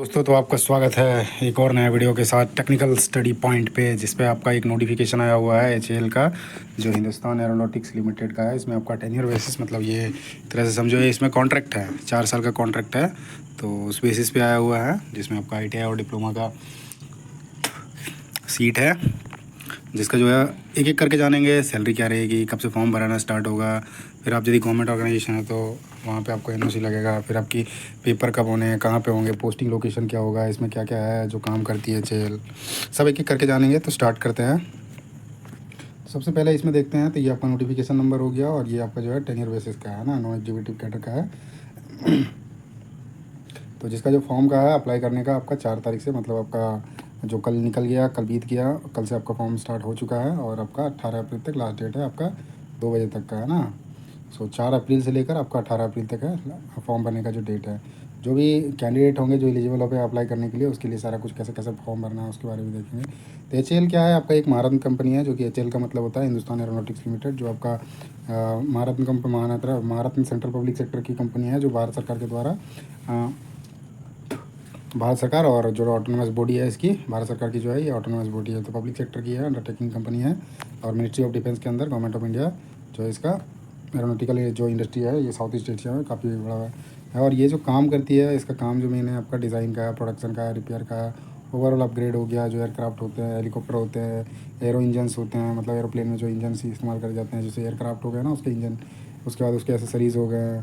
दोस्तों, तो आपका स्वागत है एक और नए वीडियो के साथ टेक्निकल स्टडी पॉइंट पे, जिस पे आपका एक नोटिफिकेशन आया हुआ है एचएएल का, जो हिंदुस्तान एरोनॉटिक्स लिमिटेड का है। इसमें आपका टेन्योर बेसिस, मतलब ये तरह से समझो ये इसमें कॉन्ट्रैक्ट है, 4 साल का कॉन्ट्रैक्ट है। तो उस बेसिस पे आया हुआ है, जिसमें आपका आईटीआई और डिप्लोमा का सीट है, जिसका जो है एक एक करके जानेंगे। सैलरी क्या रहेगी, कब से फॉर्म भराना स्टार्ट होगा, फिर आप यदि गवर्नमेंट ऑर्गेनाइजेशन है तो वहाँ पे आपको एनओसी लगेगा, फिर आपकी पेपर कब होने हैं, कहाँ पे होंगे, पोस्टिंग लोकेशन क्या होगा, इसमें क्या क्या है जो काम करती है एचएएल, सब एक एक करके जानेंगे। तो स्टार्ट करते हैं। सबसे पहले इसमें देखते हैं, तो ये आपका नोटिफिकेशन नंबर हो गया, और ये आपका जो है टेन्योर बेसिस का है ना, नॉन एग्जीक्यूटिव कैडर का है। तो जिसका जो फॉर्म का है अप्लाई करने का, आपका 4 तारीख से, मतलब आपका जो कल निकल गया, कल बीत गया, कल से आपका फॉर्म स्टार्ट हो चुका है, और आपका 18 अप्रैल तक लास्ट डेट है आपका, 2 बजे तक का है ना। 4 अप्रैल से लेकर आपका 18 अप्रैल तक है फॉर्म भरने का जो डेट है। जो भी कैंडिडेट होंगे जो एलिजिबल हो पे अप्लाई करने के लिए, उसके लिए सारा कुछ कैसे कैसे फॉर्म भरना है उसके बारे में देखेंगे। तो एचएएल क्या है, आपका एक महारत्न कंपनी है, जो कि एचएएल का मतलब होता है हिंदुस्तान एरोनॉटिक्स लिमिटेड, जो आपका महारत्न सेंट्रल पब्लिक सेक्टर की कंपनी है, जो भारत सरकार के द्वारा भारत सरकार और जो ऑटोनोमस बॉडी है इसकी, भारत सरकार की जो है ये ऑटोनोमस बॉडी है, तो पब्लिक सेक्टर की है, अंडरटेकिंग कंपनी है, और मिनिस्ट्री ऑफ डिफेंस के अंदर गवर्नमेंट ऑफ इंडिया जो है इसका एरोनॉटिकल जो इंडस्ट्री है, ये साउथ ईस्ट एशिया में काफ़ी बड़ा है। और ये जो काम करती है, इसका काम जो मेन है आपका डिज़ाइन का, प्रोडक्शन का, रिपेयर का, ओवरऑल अपग्रेड हो गया, जो एयरक्राफ्ट होते हैं, हेलीकॉप्टर होते हैं, एरो इंजन्स होते हैं, मतलब एरोप्लेन में जो इंजन इस्तेमाल करे जाते हैं, जैसे एयरक्राफ्ट हो गया ना उसके इंजन, उसके बाद उसके एसेसरीज़ हो गए,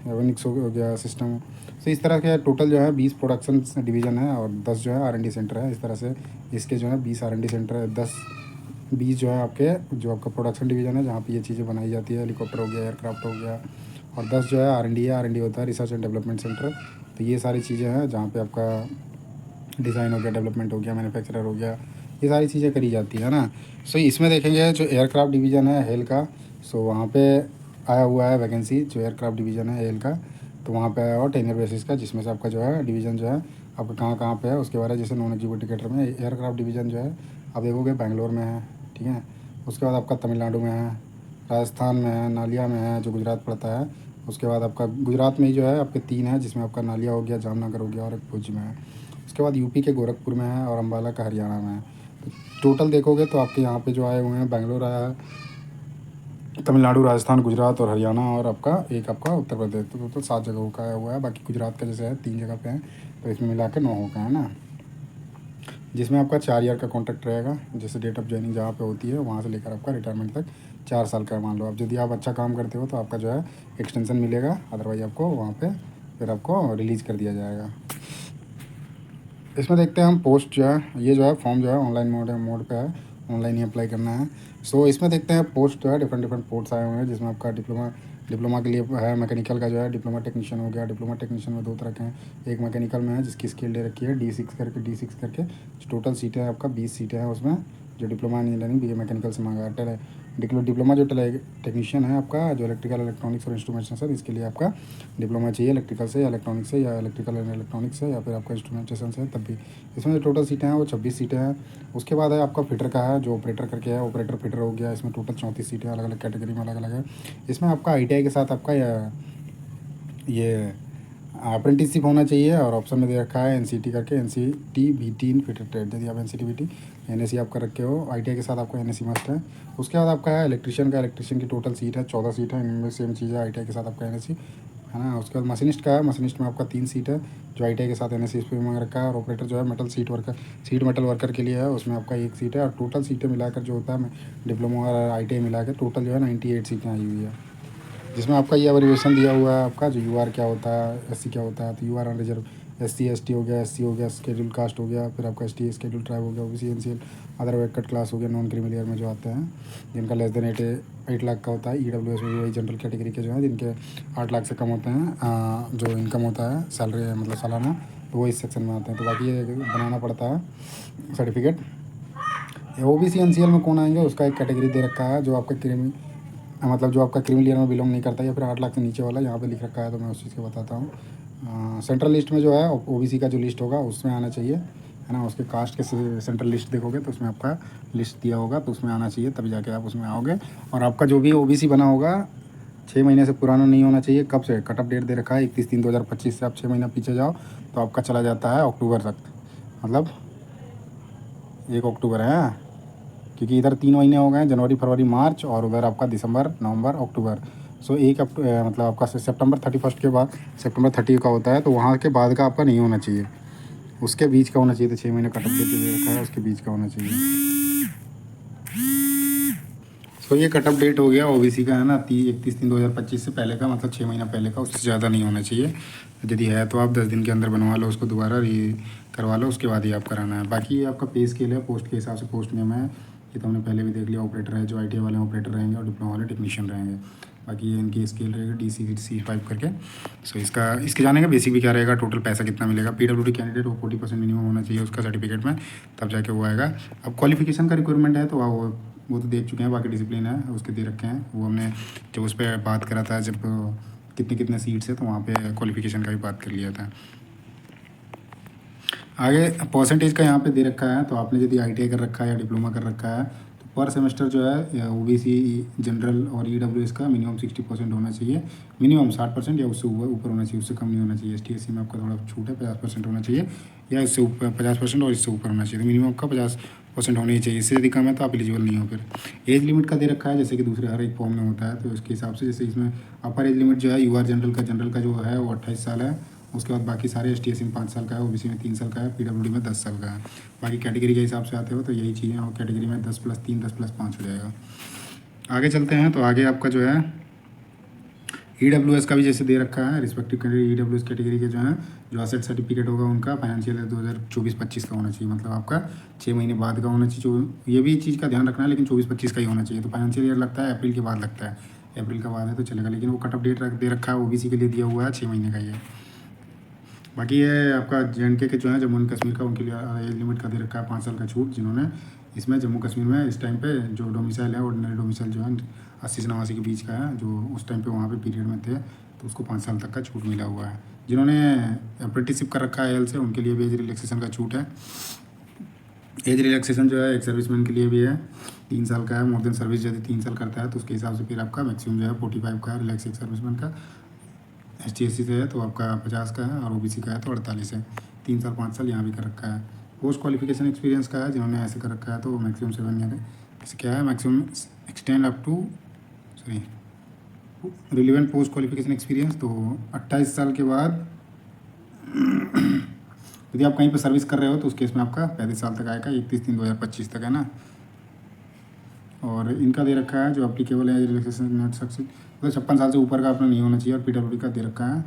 एवनिक्स हो गया सिस्टम। तो इस तरह के टोटल जो है 20 प्रोडक्शन डिवीज़न है, और 10 जो है आर एन डी सेंटर है। इस तरह से इसके जो है 20 आर एन डी सेंटर है, 20 जो है आपके जो आपका प्रोडक्शन डिवीज़न है, जहाँ पे ये चीज़ें बनाई जाती है, हेलीकॉप्टर हो गया, एयरक्राफ्ट हो गया, और 10 जो है आर एन डी है। आर एन डी होता है रिसर्च एंड डेवलपमेंट सेंटर। तो ये सारी चीज़ें हैं जहाँ पे आपका डिज़ाइन हो गया, डेवलपमेंट हो गया, मैन्युफैक्चरर हो गया, ये सारी चीज़ें करी जाती है ना। सो इसमें देखेंगे जो एयरक्राफ्ट डिवीज़न है हेल का, सो वहाँ पे आया हुआ है वैकेंसी, जो एयरक्राफ्ट डिवीज़न है हेल का, तो वहाँ पे आया हुआ टेन्योर बेसिस का, जिसमें से आपका जो है डिवीज़न जो है आपका कहाँ कहाँ पे है उसके बारे में। जैसे नॉन एग्जीक्यूटिव कैडर में एयरक्राफ्ट डिवीज़न जो है आप देखोगे बेंगलोर में है, ठीक है। उसके बाद आपका तमिलनाडु में है, राजस्थान में है, नालिया में है जो गुजरात पड़ता है। उसके बाद आपका गुजरात में ही जो है आपके 3 है, जिसमें आपका नालिया हो गया, जामनगर हो गया, और एक भुज में है। उसके बाद यूपी के गोरखपुर में है, और अम्बाला का हरियाणा में है। तो टोटल देखोगे तो आपके यहाँ पे जो आए हुए हैं, बेंगलोर आया है, तमिलनाडु, राजस्थान, गुजरात और हरियाणा, और आपका एक आपका उत्तर प्रदेश। तो टोटल 7 जगहों का आया हुआ है। बाकी गुजरात का जैसे है 3 जगह पे है, तो इसमें मिला के 9 हो गए है ना। जिसमें आपका 4 ईयर का कॉन्ट्रैक्ट रहेगा, जैसे डेट ऑफ ज्वाइनिंग जहाँ पे होती है वहाँ से लेकर आपका रिटायरमेंट तक 4 साल का है। मान लो आप यदि आप अच्छा काम करते हो तो आपका जो है एक्सटेंशन मिलेगा, अदरवाइज आपको वहाँ पे फिर आपको रिलीज़ कर दिया जाएगा। इसमें देखते हैं हम पोस्ट जो है, ये जो है फॉर्म जो है ऑनलाइन मोड पे है, ऑनलाइन ही अप्लाई करना है। सो इसमें देखते हैं पोस्ट जो है, डिफरेंट डिफरेंट पोस्ट आए हुए हैं, जिसमें आपका डिप्लोमा के लिए है, मैकेनिकल का जो है डिप्लोमा टेक्नीशियन हो गया। डिप्लोमा टेक्नीशियन में 2 तरह के हैं, एक मैकेनिकल में है जिसकी स्केल दे रखी है D6 करके टोटल सीटें हैं आपका 20 सीटें हैं उसमें, जो डिप्लोमा इंजीनियरिंग बी ए मैकेनिकल से मांगा है। डिप्लोमा जो टेक्नीशियन है आपका, जो इलेक्ट्रिकल इलेक्ट्रॉनिक्स और इंस्ट्रूमेंटेशन, इसके लिए आपका डिप्लोमा चाहिए इलेक्ट्रिकल से या इलेक्ट्रॉनिक्स से, या इलेक्ट्रिकल एंड इलेक्ट्रॉनिक्स से, या फिर आपका इंस्ट्रूमेंटेशन से, तब भी। इसमें जो टोटल सीटें हैं वो 26 सीटें हैं। उसके बाद है आपका फिटर का है, जो ऑपरेटर करके है, ऑपरेटर फिटर हो गया। इसमें टोटल 34 सीटें अलग अलग कैटेगरी में अलग अलग है। इसमें आपका आईटीआई के साथ आपका ये अप्रेंटिसशिप होना चाहिए, और ऑप्शन में दे रखा है एनसीटी करके, एनसीटी बीटी इन फिटर ट्रेड। यदि आप एनसीटी बीटी एनएससी आप कर रखे हो, आईटीआई के साथ आपको एनएससी मस्ट है। उसके बाद आपका है इलेक्ट्रिशियन का, इलेक्ट्रिशियन की टोटल सीट है 14 सीट है, इनमें सेम चीज़ है, आईटीआई के साथ आपका एनएससी है ना। उसके बाद मशीनिस्ट का है, मशीनिस्ट में आपका 3 सीट है, जो आईटीआई के साथ एनएससी इस पर मांग रखा है। और ऑपरेटर जो है सीट मेटल वर्कर के लिए है, उसमें आपका 1 सीट है। और टोटल सीटें मिलाकर जो होता है डिप्लोमा और आईटीआई मिला के टोटल जो है 98 सीटें आई हुई है। जिसमें आपका ये एवरीवेशन दिया हुआ है आपका, जो यूआर क्या होता है, एससी क्या होता है। तो यूआर अनरिजर्व, एससी एसटी हो गया, एससी हो गया, शेड्यूल कास्ट हो गया, फिर आपका एसटी शेड्यूल ट्राइब हो गया, OBC NCL, other backward class हो गया, नॉन क्रीमी लेयर में जो आते हैं, जिनका लेस देन 8 लाख का होता है। ईडब्ल्यूएस में वही जनरल कैटेगरी के जो है, जिनके 8 लाख से कम होते हैं जो इनकम होता है सैलरी, मतलब सालाना, तो वो इस सेक्शन में आते हैं। तो बाकी ये बनाना पड़ता है सर्टिफिकेट। ओबीसी एनसीएल में कौन आएंगे, उसका एक कैटेगरी दे रखा है, जो आपका क्रीमी, मतलब जो आपका क्रीमी लेयर में बिलोंग नहीं करता, या फिर 8 लाख से नीचे वाला, यहाँ पे लिख रखा है, तो मैं उस चीज़ को बताता हूँ। सेंट्रल लिस्ट में जो है ओबीसी का जो लिस्ट होगा उसमें आना चाहिए, है ना। उसके कास्ट के सेंट्रल लिस्ट देखोगे तो उसमें आपका लिस्ट दिया होगा, तो उसमें आना चाहिए, तभी जाके आप उसमें आओगे। और आपका जो भी ओबीसी बना होगा 6 महीने से पुराना नहीं होना चाहिए। कब से कट ऑफ डेट दे रखा है 31/3/2025 से आप 6 महीना पीछे जाओ तो आपका चला जाता है अक्टूबर तक, मतलब 1 अक्टूबर है, क्योंकि इधर 3 महीने हो गए हैं, जनवरी फरवरी मार्च, और उधर आपका दिसंबर नवंबर अक्टूबर। सो मतलब आपका सितंबर 31 के बाद, सितंबर 30 का होता है, तो वहाँ के बाद का आपका नहीं होना चाहिए, उसके बीच का होना चाहिए। तो 6 महीने कट ऑफ डेट जो दे रखा है उसके बीच का होना चाहिए। तो ये कट ऑफ डेट हो गया ओबीसी का, है ना, 31/3/2025 से पहले का, मतलब 6 महीना पहले का, उससे ज़्यादा नहीं होना चाहिए। यदि है तो आप 10 दिन के अंदर बनवा लो उसको, दोबारा री करवा लो, उसके बाद ही आप कराना है। बाकी ये आपका पे स्केल है, पोस्ट के हिसाब से पोस्ट नेम है, ये तो हमने पहले भी देख लिया। ऑपरेटर है, जो आईटीआई वाले ऑपरेटर रहेंगे, और डिप्लोमा वाले टेक्नीशियन रहेंगे। बाकी ये इनकी स्केल रहेगा DC-5 करके। सो इसके जाने का बेसिक भी क्या रहेगा, टोटल पैसा कितना मिलेगा। पीडब्ल्यूडी कैंडिडेट वो 40% मिनिमम होना चाहिए उसका सर्टिफिकेट में, तब जाके वो आएगा। अब क्वालिफिकेशन का रिक्वायरमेंट है तो वो तो देख चुके हैं, बाकी डिसिप्लिन है उसके दे रखे हैं। वो हमने जब उस पर बात करा था, जब कितने कितने सीट्स है, तो वहाँ पे क्वालिफिकेशन का भी बात कर लिया था। आगे परसेंटेज का यहाँ पे दे रखा है, तो आपने यदि ITI कर रखा है या डिप्लोमा कर रखा है, तो पर सेमेस्टर जो है OBC जनरल और EWS का मिनिमम 60% होना चाहिए। मिनिमम 60% या उससे ऊपर होना चाहिए, उससे कम नहीं होना चाहिए। ST/SC में आपका थोड़ा छूट है, 50% होना चाहिए, या इससे ऊपर 50% और इससे ऊपर होना चाहिए। तो मिनिमम आपका 50% होना ही चाहिए, इससे यदि कम है तो आप एलिजिबल नहीं हो। फिर एज लिमिट का दे रखा है, जैसे कि दूसरे हर एक फॉर्म में होता है, तो उसके हिसाब से, जैसे इसमें अपर एज लिमिट जो है UR जनरल का जो है वो 28 साल है। उसके बाद बाकी सारे ST/SC में 5 साल का है, OBC में 3 साल का है, PWD में 10 साल का है। बाकी कैटेगरी के हिसाब से आते हो तो यही चीज़ें, और कैटेगरी में 10+3 10+5 हो जाएगा। आगे चलते हैं, तो आगे आपका जो है EWS का भी जैसे दे रखा है, रिस्पेक्टिव कैटेगरी EWS कैटेगरी के जो है, जो एसेट सर्टिफिकेट होगा उनका फाइनेंशियल ईयर 2024-25 का होना चाहिए, मतलब आपका 6 महीने बाद का होना चाहिए। जो ये भी चीज़ का ध्यान रखना है, लेकिन 24-25 का ही होना चाहिए। तो फाइनेंशियल ईयर लगता है अप्रैल के बाद लगता है, अप्रैल का बाद है तो चलेगा, लेकिन वो कट ऑफ डेट दे रखा है OBC के लिए दिया हुआ है 6 महीने का ये। बाकी ये आपका JNK के जो है, जम्मू एंड कश्मीर का, उनके लिए एज लिमिट का दे रखा है 5 साल का छूट, जिन्होंने इसमें जम्मू कश्मीर में इस टाइम पे जो डोमिसाइल है, ऑर्डिनरी डोमिसाइल जो है 80 से 89 के बीच का है, जो उस टाइम पे वहाँ पे पीरियड में थे, तो उसको 5 साल तक का छूट मिला हुआ है। जिन्होंने अप्रेंटिसशिप कर रखा है AL से, उनके लिए भी एज रिलैक्सेशन का छूट है। एज रिलैक्सेशन जो है एक सर्विसमैन के लिए भी है, 3 साल का है। मोर देन सर्विस यदि 3 साल करता है तो उसके हिसाब से फिर आपका मैक्सिमम जो है 45 का रिलैक्स एक सर्विसमैन का। ST/SC से है तो आपका 50 का है, और OBC का है तो 48 है। 3 साल 5 साल यहाँ भी कर रखा है। पोस्ट क्वालिफिकेशन एक्सपीरियंस का है, जिन्होंने ऐसे कर रखा है तो मैक्सिमम 7 ईयर है। जैसे क्या है, maximum extend up to relevant post qualification experience, तो 28 साल के बाद यदि आप कहीं पर सर्विस कर रहे हो तो उस केस में आपका 35 साल तक आएगा, 31/3/2025 तक, है ना। और इनका दे रखा है जो अप्लीकेबल है रिलैक्सेशन नॉट सक्सेस, मतलब 56 साल से ऊपर का अपना नहीं होना चाहिए। और PWD का दे रखा है,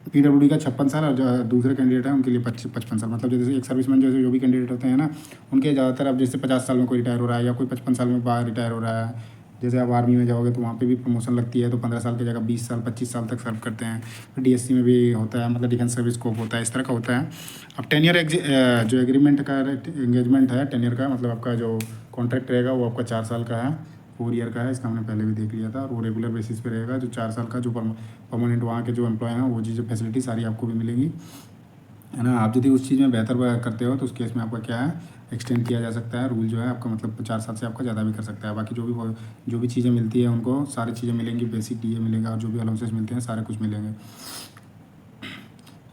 PWD का 56 साल, और जो दूसरे कैंडिडेट हैं उनके लिए 55 साल। मतलब जैसे एक सर्विसमैन जैसे जो भी कैंडिडेट होते हैं ना, उनके ज़्यादातर, अब जैसे 50 साल में कोई रिटायर हो रहा है, या कोई 55 साल में बाहर रिटायर हो रहा है। जैसे आप आर्मी में जाओगे तो वहाँ पे भी प्रमोशन लगती है, तो 15 साल की जगह 20 साल 25 साल तक सर्व करते हैं। फिर DSC में भी होता है, मतलब डिफेंस सर्विस स्कोप होता है, इस तरह का होता है। अब 10 ईयर जो एग्रीमेंट का एंगेजमेंट है 10 ईयर का, मतलब आपका जो कॉन्ट्रैक्ट रहेगा वो आपका 4 साल का है, 4 ईयर का है, इसका हमने पहले भी देख लिया था। और वो रेगुलर बेसिस पे रहेगा, जो 4 साल का, जो परमानेंट वहाँ के जो एम्प्लॉय हैं, वो चीज़ें फैसिलिटी सारी आपको भी मिलेंगी, है ना। आप यदि उस चीज़ में बेहतर करते हो तो उस केस में आपका क्या है, एक्सटेंड किया जा सकता है। रूल जो है आपका, मतलब 4 साल से आपका ज़्यादा भी कर सकता है। बाकी जो भी चीज़ें मिलती है उनको सारी चीज़ें मिलेंगी, बेसिक DA मिलेगा, और जो भी अलाउंसेस मिलते हैं सारे कुछ मिलेंगे।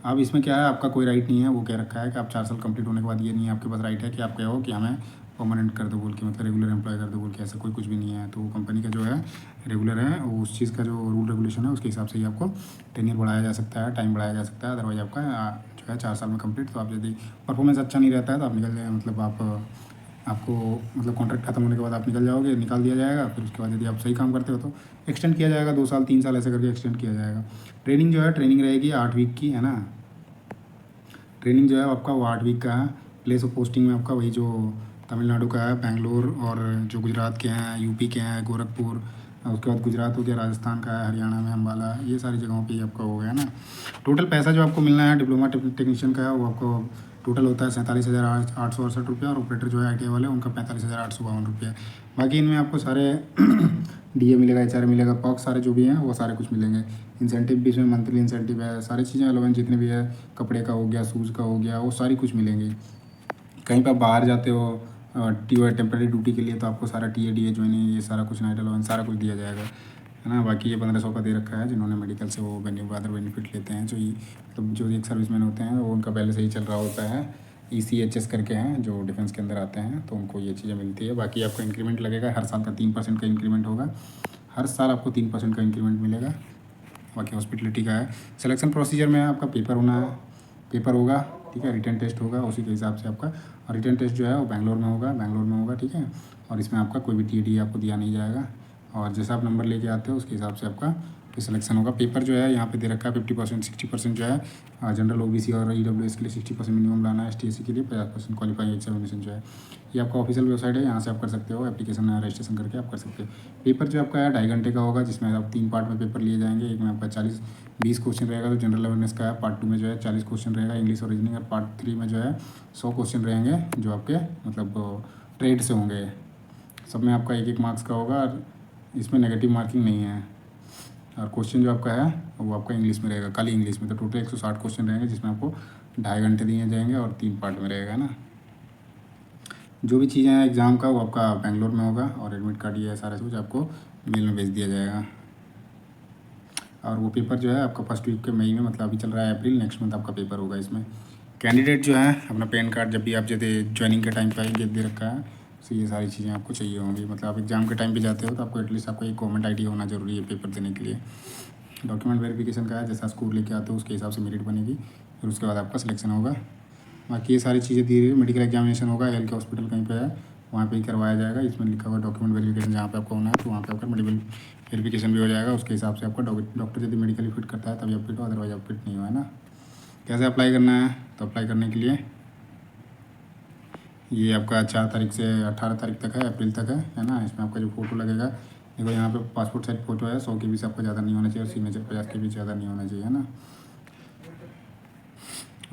अब इसमें क्या है, आपका कोई राइट नहीं है, वो कह रखा है कि आप 4 साल कंप्लीट होने के बाद ये नहीं है आपके पास राइट है कि आप कहो कि हमें परमानेंट कर दो बोल के, मतलब रेगुलर एम्प्लॉय कर दो बोल के, ऐसा कुछ भी नहीं है। तो कंपनी का जो है रेगुलर है, उस चीज़ का जो रूल रेगुलेशन है उसके हिसाब से ही आपको टेन्योर बढ़ाया जा सकता है, टाइम बढ़ाया जा सकता है। अदरवाइज आपका जो है 4 साल में कंप्लीट, तो आप यदि परफॉर्मेंस अच्छा नहीं रहता है तो आप निकल जाए, मतलब आपको मतलब कॉन्ट्रैक्ट खत्म होने के बाद आप निकल जाओगे, निकाल दिया जाएगा। फिर उसके बाद यदि आप सही काम करते हो तो एक्सटेंड किया जाएगा, 2 साल 3 साल ऐसे करके एक्सटेंड किया जाएगा। ट्रेनिंग जो है, ट्रेनिंग रहेगी 8 वीक की, है ना। ट्रेनिंग जो है आपका वो 8 वीक का है। प्लेस ऑफ पोस्टिंग में आपका वही जो तमिलनाडु का है, बेंगलोर, और जो गुजरात के हैं, UP के हैं, गोरखपुर, और उसके बाद गुजरात हो गया, राजस्थान का है, हरियाणा में अम्बाला, ये सारी जगहों पे आपका हो गया ना। टोटल पैसा जो आपको मिलना है डिप्लोमा टेक्नीशियन का है, वो आपको टोटल होता है 47,868 रुपये, और ऑपरेटर जो है ITI वाले उनका 45,852 रुपये। बाकी इनमें आपको सारे DA मिलेगा, HR मिलेगा, पॉक्स सारे जो भी हैं वो सारे कुछ मिलेंगे। इंसेंटिव भी इसमें मंथली इंसेंटिव है, सारी चीज़ें अलाउंस जितने भी है, कपड़े का हो गया, शूज़ का हो गया, वो सारी कुछ मिलेंगी। कहीं पर बाहर जाते हो टेम्प्रेरी ड्यूटी के लिए, तो आपको सारा TA DA ज्वाइनिंग, ये सारा कुछ, नाइट अलाउंस, सारा कुछ दिया जाएगा, है ना। बाकी ये 1500 का दे रखा है जिन्होंने मेडिकल से वो अदर बेनिफिट लेते हैं, जो मतलब जो एक सर्विसमैन होते हैं वो उनका पहले से ही चल रहा होता है। ECHS करके हैं जो डिफेंस के अंदर आते हैं, तो उनको ये चीज़ें मिलती है। बाकी आपको इंक्रीमेंट लगेगा, हर साल का 3% का इंक्रीमेंट होगा, हर साल आपको 3% का इंक्रीमेंट मिलेगा। बाकी हॉस्पिटलिटी का है। सिलेक्शन प्रोसीजर में आपका पेपर होगा, ठीक है, रिटन टेस्ट होगा, उसी के हिसाब से आपका। और रिटन टेस्ट जो है वो बैंगलोर में होगा, ठीक है। और इसमें आपका कोई भी TAT आपको दिया नहीं जाएगा, और जैसा आप नंबर लेके आते हो उसके हिसाब से आपका सिलेक्शन होगा। पेपर जो है यहाँ पे दे रखा है 50%, 60% जो है जनरल OBC और EWS के लिए 60% मिनिमम लाना है, ST SC के लिए 50% क्वालिफाइंग एग्जामिनेशन जो है। ये आपका ऑफिशियल वेबसाइट है, यहाँ से आप कर सकते हो, एप्लीकेशन रजिस्ट्रेशन करके आप कर सकते हो। पेपर जो आपका है 2.5 घंटे का होगा, जिसमें आप 3 पार्ट में पेपर लिए जाएंगे। एक में आपका 20 क्वेश्चन रहेगा जो जनरल अवेयरनेस का है, पार्ट 2 में जो है 40 क्वेश्चन रहेगा इंग्लिश और रीजनिंग, और पार्ट 3 में जो है 100 क्वेश्चन रहेंगे जो आपके मतलब ट्रेड से होंगे। सब में आपका 1-1 मार्क्स का होगा, और इसमें नेगेटिव मार्किंग नहीं है। और क्वेश्चन जो आपका है वो आपका इंग्लिश में रहेगा, खाली इंग्लिश में। तो टोटल 160 क्वेश्चन रहेंगे, जिसमें आपको 2.5 घंटे दिए जाएंगे और 3 पार्ट में रहेगा ना। जो भी चीज़ें हैं एग्ज़ाम का वो आपका बेंगलोर में होगा, और एडमिट कार्ड ये है सारा कुछ आपको मेल में भेज दिया जाएगा। और वो पेपर जो है आपका फर्स्ट वीक के मई में, मतलब अभी चल रहा है अप्रैल, नेक्स्ट मंथ आपका पेपर होगा। इसमें कैंडिडेट जो है अपना पैन कार्ड जब भी आप जैसे ज्वाइनिंग के टाइम पे आएंगे दे रखा है, तो ये सारी चीज़ें आपको चाहिए होंगी। मतलब आप एग्ज़ाम के टाइम पे जाते हो तो आपको एटलीस्ट आपको एक गवर्नमेंट ID होना ज़रूरी है पेपर देने के लिए। डॉक्यूमेंट वेरिफिकेशन का है, जैसा स्कोर लेके आते हो उसके हिसाब से मेरिट बनेगी, फिर उसके बाद आपका सिलेक्शन होगा। बाकी ये सारी चीज़ें दी रही है। मेडिकल एग्जामिनेशन होगा, हेल्थ के हॉस्पिटल कहीं पे है वहाँ पे ही करवाया जाएगा। इसमें लिखा हुआ डॉक्यूमेंट वेरिफिकेशन, जहाँ पे आपको होना है तो वहाँ पे आपका मेडिकल वेरिफिकेशन भी हो जाएगा। उसके हिसाब से आपका डॉक्टर यदि मेडिकली फिट करता है तभी आप फिट हो, अदरवाइज आप फिट नहीं हो, है ना। कैसे अप्लाई करना है, तो अप्लाई करने के लिए ये आपका 4 तारीख से 18 तारीख तक है, अप्रैल तक है ना। इसमें आपका जो फ़ोटो लगेगा, देखो यहाँ पे पासपोर्ट साइज फ़ोटो है, 100 KB से आपका ज़्यादा नहीं होना चाहिए, और सिग्नेचर 50 KB ज़्यादा नहीं होना चाहिए, है ना।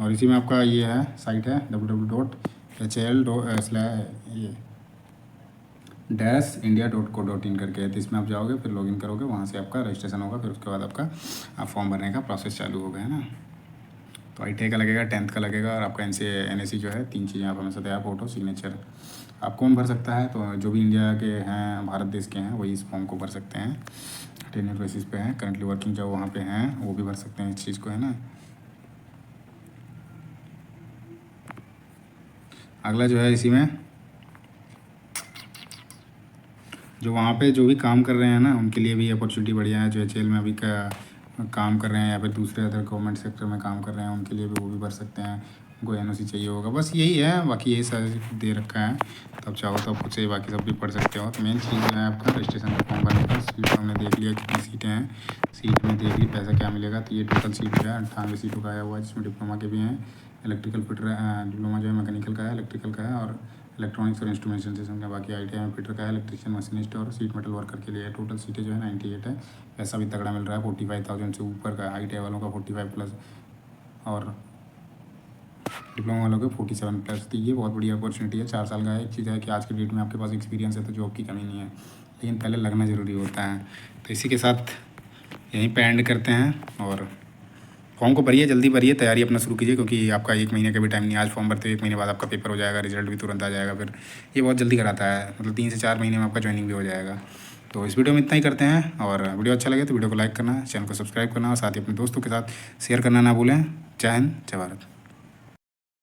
और इसी में आपका ये है साइट है www.hal-india.co.in करके है। तो इसमें आप जाओगे, फिर लॉगिन करोगे, वहाँ से आपका रजिस्ट्रेशन होगा, फिर उसके बाद आपका फॉर्म भरने का प्रोसेस चालू होगा, है ना। तो ITI का लगेगा, 10th का लगेगा, और आपका NAC जो है, 3 चीज़ें आप हमेशा तैयार, फ़ोटो, सिग्नेचर। आप कौन भर सकता है, तो जो भी इंडिया के हैं, भारत देश के हैं, वही इस फॉर्म को भर सकते हैं। टेन्योर बेसिस पे हैं, करंटली वर्किंग जो वहाँ पे हैं वो भी भर सकते हैं इस चीज़ को, है ना। अगला जो है इसी में जो वहाँ पे जो भी काम कर रहे हैं ना, उनके लिए भी अपॉर्चुनिटी बढ़िया है। जो HAL में अभी काम कर रहे हैं या फिर दूसरे अदर गवर्नमेंट सेक्टर में काम कर रहे हैं, उनके लिए भी वो भी भर सकते हैं। उनको NOC चाहिए होगा, बस यही है। बाकी यही सारे दे रखा है, तो आप चाहो तो आप खुद से बाकी सब भी पढ़ सकते हो। तो मेन चीज़ जो है आपका रजिस्ट्रेशन का फॉर्म भरने का। सीट हमने देख लिया कितनी सीटें हैं, सीट में देख ली पैसा क्या मिलेगा। तो ये टोटल सीट जो है 98 सीटों का आया हुआ है, जिसमें डिप्लोमा के भी हैं, इलेक्ट्रिकल फिटर, डिप्लोमा जो है मैकेनिकल का है, इलेक्ट्रिकल का है, और इलेक्ट्रॉनिक्स और इंस्ट्रूमेंटेशन का। बाकी ITI में फिटर का है, इलेक्ट्रिशियन, मशीनिस्ट और सीट मेटल वर्कर के लिए। टोटल सीटें जो है 98 है। पैसा भी तगड़ा मिल रहा है, 45,000 से ऊपर का। ITI वालों का 45+, और डिप्लोमा वालों के 47+। तो ये बहुत बड़ी अपॉर्चुनिटी है। 4 साल का एक चीज़ है कि आज के डेट में आपके पास एक्सपीरियंस है तो जॉब की कमी नहीं है, लेकिन पहले लगना ज़रूरी होता है। तो इसी के साथ यहीं पे एंड करते हैं, और फॉर्म को भरिए, जल्दी भरिए, तैयारी अपना शुरू कीजिए, क्योंकि आपका 1 महीने का भी टाइम नहीं। आज फॉर्म भरते 1 महीने बाद आपका पेपर हो जाएगा, रिजल्ट भी तुरंत आ जाएगा। फिर ये बहुत जल्दी कराता है, मतलब 3 से 4 महीने में आपका ज्वाइनिंग भी हो जाएगा। तो इस वीडियो में इतना ही करते हैं, और वीडियो अच्छा लगे तो वीडियो को लाइक करना, चैनल को सब्सक्राइब करना, और साथ ही अपने दोस्तों के साथ शेयर करना ना भूलें। जय हिंद, जय भारत।